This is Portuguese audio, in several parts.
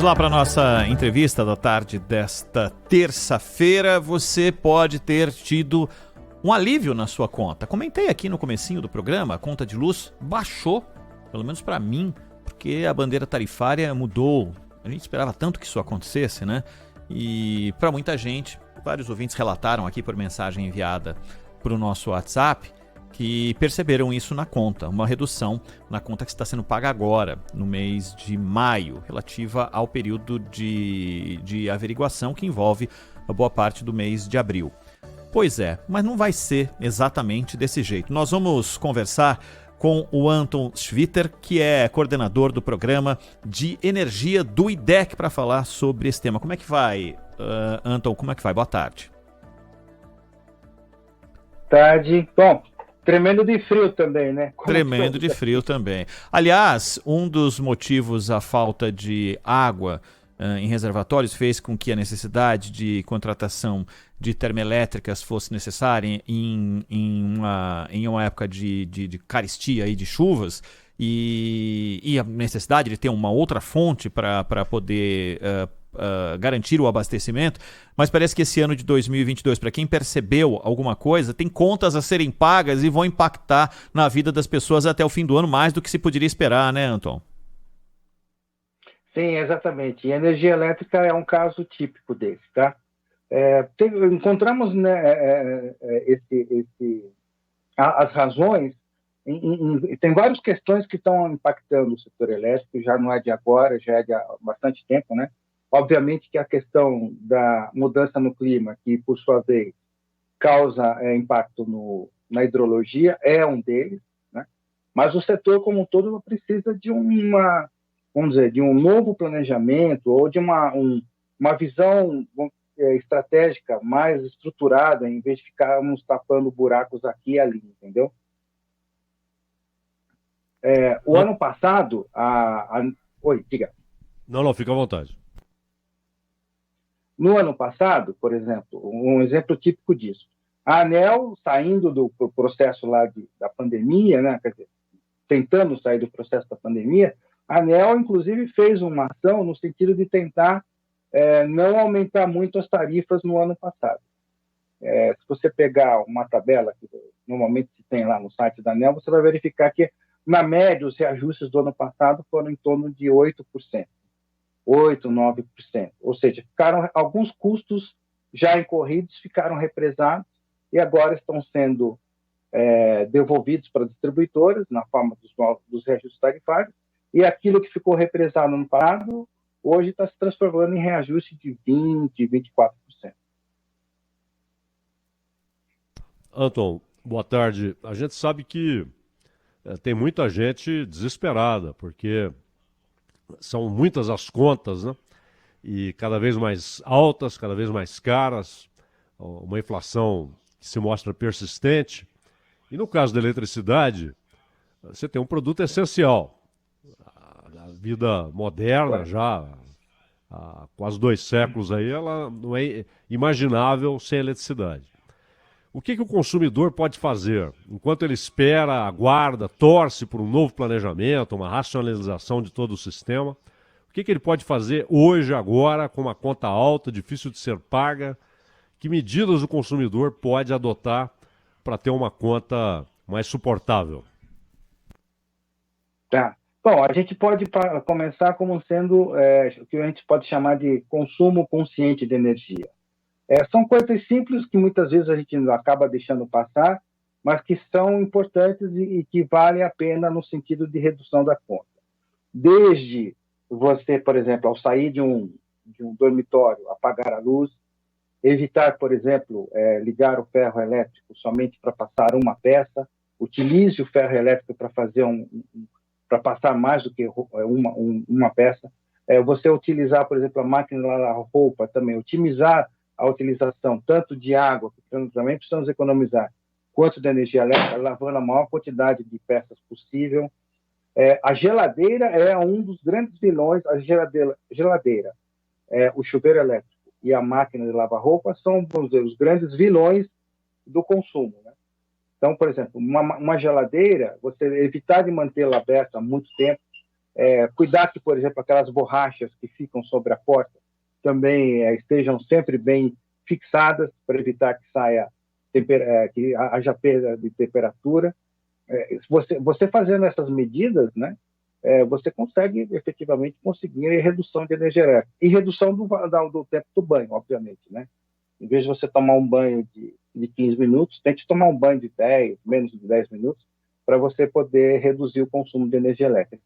Vamos lá para a nossa entrevista da tarde desta terça-feira. Você pode ter tido um alívio na sua conta. Comentei aqui no comecinho do programa, a conta de luz baixou, pelo menos para mim, porque a bandeira tarifária mudou. A gente esperava tanto que isso acontecesse, né? E para muita gente, vários ouvintes relataram aqui por mensagem enviada para o nosso WhatsApp, que perceberam isso na conta, uma redução na conta que está sendo paga agora, no mês de maio, relativa ao período de averiguação que envolve a boa parte do mês de abril. Pois é, mas não vai ser exatamente desse jeito. Nós vamos conversar com o Anton Schwitter, que é coordenador do programa de energia do IDEC, para falar sobre esse tema. Como é que vai, Anton? Como é que vai? Boa tarde. Tarde. Bom, tremendo de frio também, né? Tremendo de frio também. Aliás, um dos motivos a falta de água em reservatórios fez com que a necessidade de contratação de termoelétricas fosse necessária em uma época de carestia e de chuvas, e a necessidade de ter uma outra fonte para poder garantir o abastecimento. Mas parece que esse ano de 2022, para quem percebeu alguma coisa, tem contas a serem pagas e vão impactar na vida das pessoas até o fim do ano, mais do que se poderia esperar, né, Anton? Sim, exatamente. E a energia elétrica é um caso típico desse, tá? Encontramos, né, as razões, tem várias questões que estão impactando o setor elétrico, já não é de agora, já é de há bastante tempo, né? Obviamente que a questão da mudança no clima, que por sua vez causa impacto na hidrologia, é um deles, né? Mas o setor como um todo precisa de vamos dizer, de um novo planejamento ou de uma visão estratégica mais estruturada, em vez de ficarmos tapando buracos aqui e ali, entendeu? O ano passado, Oi, diga. Não, fica à vontade. No ano passado, por exemplo, um exemplo típico disso, a ANEEL, saindo do processo lá da pandemia, né, quer dizer, tentando sair do processo da pandemia, a ANEEL, inclusive, fez uma ação no sentido de tentar não aumentar muito as tarifas no ano passado. Se você pegar uma tabela que normalmente se tem lá no site da ANEEL, você vai verificar que, na média, os reajustes do ano passado foram em torno de 8%. 8%, 9%. Ou seja, alguns custos já incorridos ficaram represados e agora estão sendo devolvidos para distribuidoras na forma dos reajustes tarifários, e aquilo que ficou represado no ano passado, hoje está se transformando em reajuste de 20%, 24%. Anton, boa tarde. A gente sabe que tem muita gente desesperada, porque são muitas as contas, né? E cada vez mais altas, cada vez mais caras, uma inflação que se mostra persistente. E no caso da eletricidade, você tem um produto essencial. A vida moderna, já há quase 2 séculos aí, ela não é imaginável sem eletricidade. O que o consumidor pode fazer enquanto ele espera, aguarda, torce por um novo planejamento, uma racionalização de todo o sistema? O que ele pode fazer hoje, agora, com uma conta alta, difícil de ser paga? Que medidas o consumidor pode adotar para ter uma conta mais suportável? Tá. Bom, a gente pode começar como sendo o que a gente pode chamar de consumo consciente de energia. São coisas simples que muitas vezes a gente acaba deixando passar, mas que são importantes e que valem a pena no sentido de redução da conta. Desde você, por exemplo, ao sair de um dormitório, apagar a luz, evitar, por exemplo, ligar o ferro elétrico somente para passar uma peça, utilize o ferro elétrico para fazer para passar mais do que uma peça. Você utilizar, por exemplo, a máquina de lavar roupa também, otimizar a utilização tanto de água, que também precisamos economizar, quanto de energia elétrica, lavando a maior quantidade de peças possível. A geladeira é um dos grandes vilões. A geladeira, o chuveiro elétrico e a máquina de lavar roupa são, vamos dizer, os grandes vilões do consumo, né? Então, por exemplo, uma geladeira, você evitar de mantê-la aberta há muito tempo, Cuidar que, por exemplo, aquelas borrachas que ficam sobre a porta também estejam sempre bem fixadas para evitar que que haja perda de temperatura. Você fazendo essas medidas, né, você consegue efetivamente conseguir a redução de energia elétrica e redução do tempo do banho, obviamente, né? Em vez de você tomar um banho de 15 minutos, tente tomar um banho de 10, menos de 10 minutos, para você poder reduzir o consumo de energia elétrica.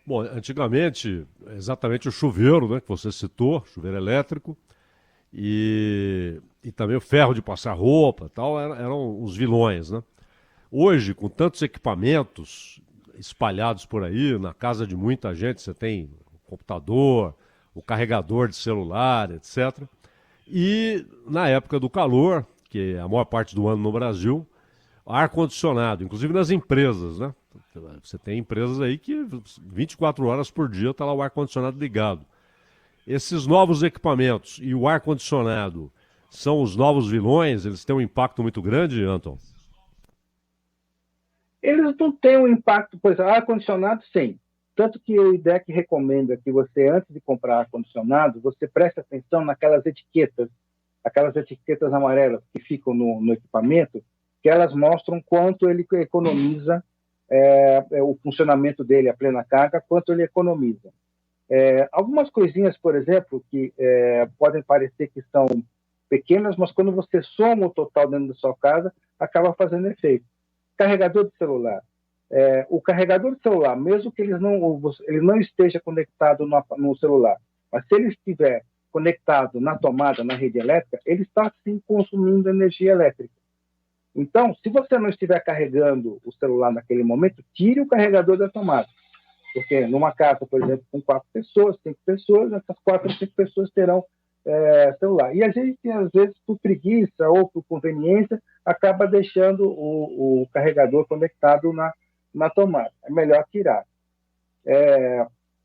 Bom, antigamente, exatamente o chuveiro, né, que você citou, chuveiro elétrico, e também o ferro de passar roupa, tal, eram os vilões, né? Hoje, com tantos equipamentos espalhados por aí, na casa de muita gente, você tem o computador, o carregador de celular, etc. E na época do calor, que é a maior parte do ano no Brasil, ar-condicionado, inclusive nas empresas, né? Você tem empresas aí que 24 horas por dia está lá o ar-condicionado ligado. Esses novos equipamentos e o ar-condicionado são os novos vilões? Eles têm um impacto muito grande, Anton? Eles não têm um impacto, pois ar-condicionado, sim. Tanto que o IDEC recomenda que você, antes de comprar ar-condicionado, você preste atenção naquelas etiquetas amarelas que ficam no equipamento, que elas mostram quanto ele economiza, o funcionamento dele, a plena carga, quanto ele economiza. Algumas coisinhas, por exemplo, que podem parecer que são pequenas, mas quando você soma o total dentro da sua casa, acaba fazendo efeito. Carregador de celular. O carregador de celular, mesmo que ele não esteja conectado no celular, mas se ele estiver conectado na tomada, na rede elétrica, ele está, sim, consumindo energia elétrica. Então, se você não estiver carregando o celular naquele momento, tire o carregador da tomada. Porque numa casa, por exemplo, com 4 pessoas, 5 pessoas, essas 4 ou 5 pessoas terão celular. E a gente, às vezes, por preguiça ou por conveniência, acaba deixando o carregador conectado na tomada. É melhor tirar.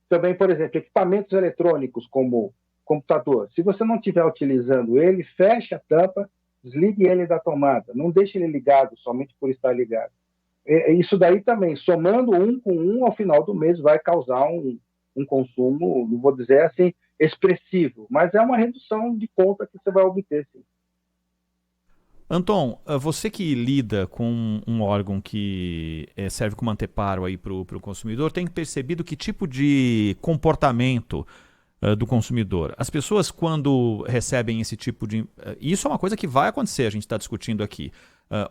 Também, por exemplo, equipamentos eletrônicos como computador. Se você não estiver utilizando ele, feche a tampa, desligue ele da tomada. Não deixe ele ligado somente por estar ligado. Isso daí também, somando um com um, ao final do mês, vai causar um consumo, não vou dizer assim, expressivo, mas é uma redução de conta que você vai obter, sim. Anton, você que lida com um órgão que serve como anteparo aí para o consumidor, tem percebido que tipo de comportamento do consumidor? As pessoas, quando recebem esse tipo de... Isso é uma coisa que vai acontecer, a gente está discutindo aqui.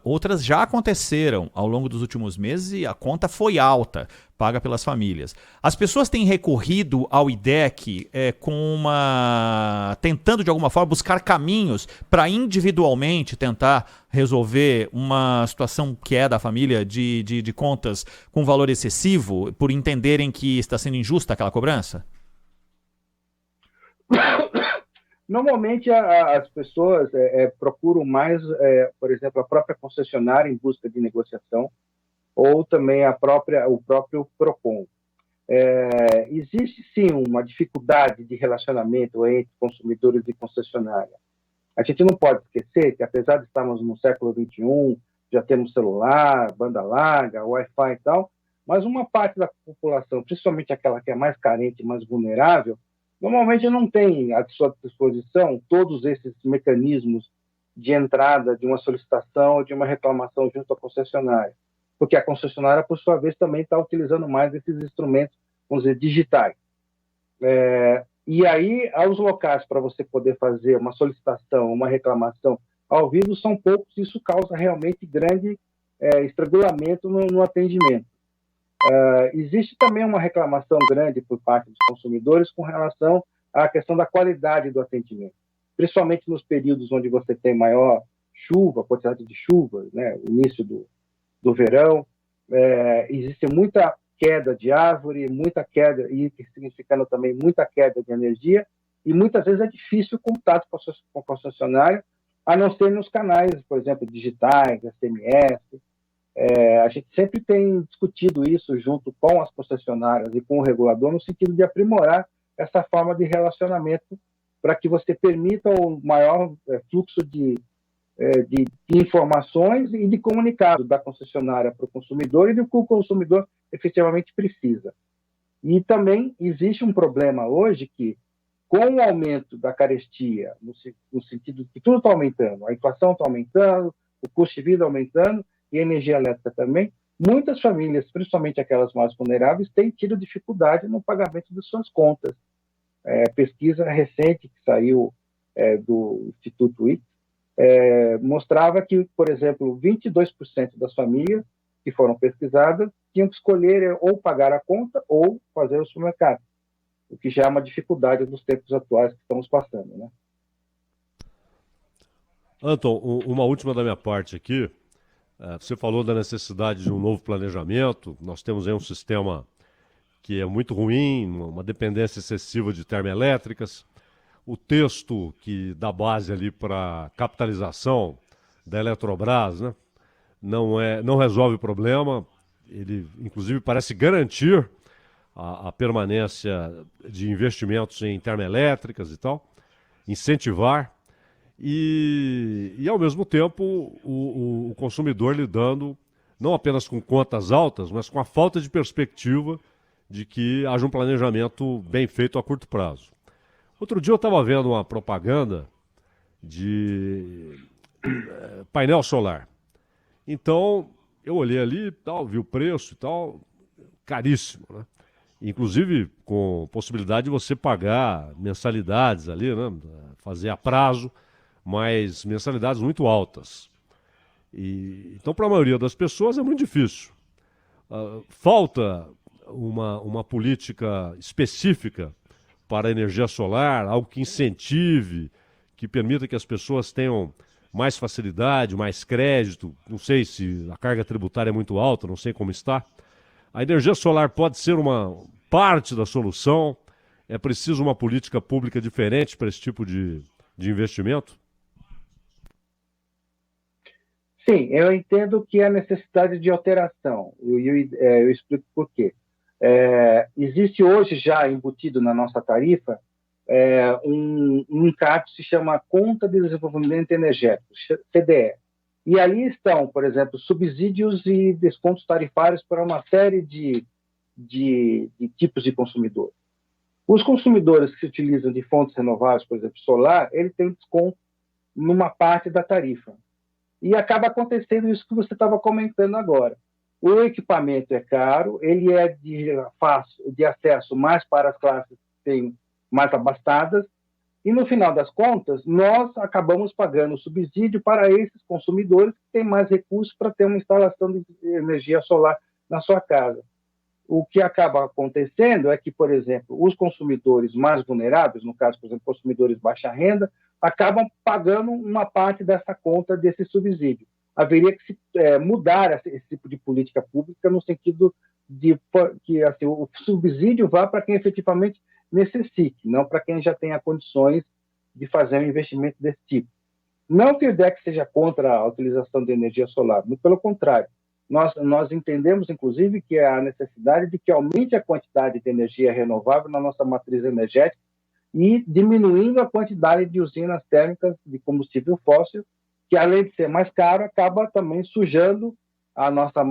Outras já aconteceram ao longo dos últimos meses e a conta foi alta, paga pelas famílias. As pessoas têm recorrido ao IDEC tentando de alguma forma buscar caminhos para individualmente tentar resolver uma situação que é da família de contas com valor excessivo, por entenderem que está sendo injusta aquela cobrança? Normalmente as pessoas procuram mais, por exemplo, a própria concessionária em busca de negociação ou também o próprio PROCON. Existe sim uma dificuldade de relacionamento entre consumidores e concessionária. A gente não pode esquecer que, apesar de estarmos no século XXI, já temos celular, banda larga, Wi-Fi e tal, mas uma parte da população, principalmente aquela que é mais carente, mais vulnerável, normalmente não tem à sua disposição todos esses mecanismos de entrada de uma solicitação ou de uma reclamação junto à concessionária, porque a concessionária, por sua vez, também está utilizando mais esses instrumentos, vamos dizer, digitais. E aí, aos locais para você poder fazer uma solicitação, uma reclamação ao vivo, são poucos, isso causa realmente grande estrangulamento no atendimento. Existe também uma reclamação grande por parte dos consumidores com relação à questão da qualidade do atendimento, principalmente nos períodos onde você tem maior chuva, quantidade de chuva, né, início do verão, existe muita queda de árvore, muita queda, e significando também muita queda de energia, e muitas vezes é difícil o contato com a concessionária, a não ser nos canais, por exemplo, digitais, SMS. A gente sempre tem discutido isso junto com as concessionárias e com o regulador, no sentido de aprimorar essa forma de relacionamento para que você permita o maior fluxo de de informações e de comunicado da concessionária para o consumidor e do que o consumidor efetivamente precisa. E também existe um problema hoje que, com o aumento da carestia, no sentido de que tudo está aumentando, a inflação está aumentando, o custo de vida aumentando e a energia elétrica também, muitas famílias, principalmente aquelas mais vulneráveis, têm tido dificuldade no pagamento de suas contas. Pesquisa recente que saiu do Instituto IC mostrava que, por exemplo, 22% das famílias que foram pesquisadas tinham que escolher ou pagar a conta ou fazer o supermercado, o que já é uma dificuldade nos tempos atuais que estamos passando, né? Anton, uma última da minha parte aqui. Você falou da necessidade de um novo planejamento. Nós temos aí um sistema que é muito ruim, uma dependência excessiva de termoelétricas. O texto que dá base ali para capitalização da Eletrobras, né, não resolve o problema. Ele, inclusive, parece garantir a permanência de investimentos em termoelétricas e tal, incentivar. E ao mesmo tempo, o consumidor lidando não apenas com contas altas, mas com a falta de perspectiva de que haja um planejamento bem feito a curto prazo. Outro dia eu estava vendo uma propaganda de painel solar. Então, eu olhei ali, tal, vi o preço e tal, caríssimo, né? Inclusive com possibilidade de você pagar mensalidades ali, né? Fazer a prazo, mas mensalidades muito altas. Então, para a maioria das pessoas é muito difícil. Falta uma política específica para a energia solar, algo que incentive, que permita que as pessoas tenham mais facilidade, mais crédito. Não sei se a carga tributária é muito alta, não sei como está. A energia solar pode ser uma parte da solução. É preciso uma política pública diferente para esse tipo de investimento? Sim, eu entendo que há necessidade de alteração. Eu explico por quê. Existe hoje já embutido na nossa tarifa um CAP que se chama Conta de Desenvolvimento Energético, CDE. E ali estão, por exemplo, subsídios e descontos tarifários para uma série de tipos de consumidor. Os consumidores que se utilizam de fontes renováveis, por exemplo, solar, ele tem desconto numa parte da tarifa. E acaba acontecendo isso que você estava comentando agora. O equipamento é caro, ele é de acesso mais para as classes que têm mais abastadas, e no final das contas, nós acabamos pagando subsídio para esses consumidores que têm mais recursos para ter uma instalação de energia solar na sua casa. O que acaba acontecendo é que, por exemplo, os consumidores mais vulneráveis, no caso, por exemplo, consumidores de baixa renda, acabam pagando uma parte dessa conta desse subsídio. Haveria que se mudar esse tipo de política pública no sentido de que assim, o subsídio vá para quem efetivamente necessite, não para quem já tenha condições de fazer um investimento desse tipo. Não que o IDEC seja contra a utilização de energia solar, muito pelo contrário. Nós entendemos, inclusive, que há necessidade de que aumente a quantidade de energia renovável na nossa matriz energética e diminuindo a quantidade de usinas térmicas de combustível fóssil, que além de ser mais caro, acaba também sujando a nossa,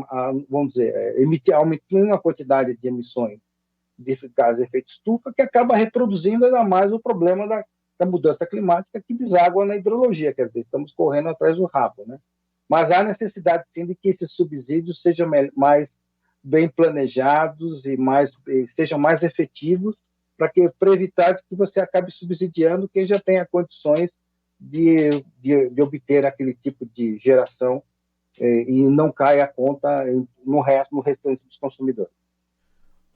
vamos dizer, aumentando a quantidade de emissões de gases de efeito estufa, que acaba reproduzindo ainda mais o problema da mudança climática que deságua na hidrologia, quer dizer, estamos correndo atrás do rabo, né? Mas há necessidade, sim, de que esses subsídios sejam mais bem planejados e sejam mais efetivos para evitar que você acabe subsidiando quem já tenha condições de obter aquele tipo de geração e não caia a conta no restante dos consumidores.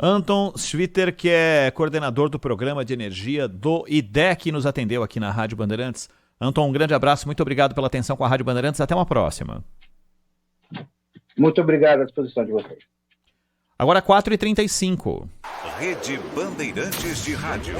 Anton Schwitter, que é coordenador do programa de energia do IDEC, nos atendeu aqui na Rádio Bandeirantes. Anton, um grande abraço, muito obrigado pela atenção com a Rádio Bandeirantes, até uma próxima. Muito obrigado à disposição de vocês. Agora 4h35. Rede Bandeirantes de Rádio.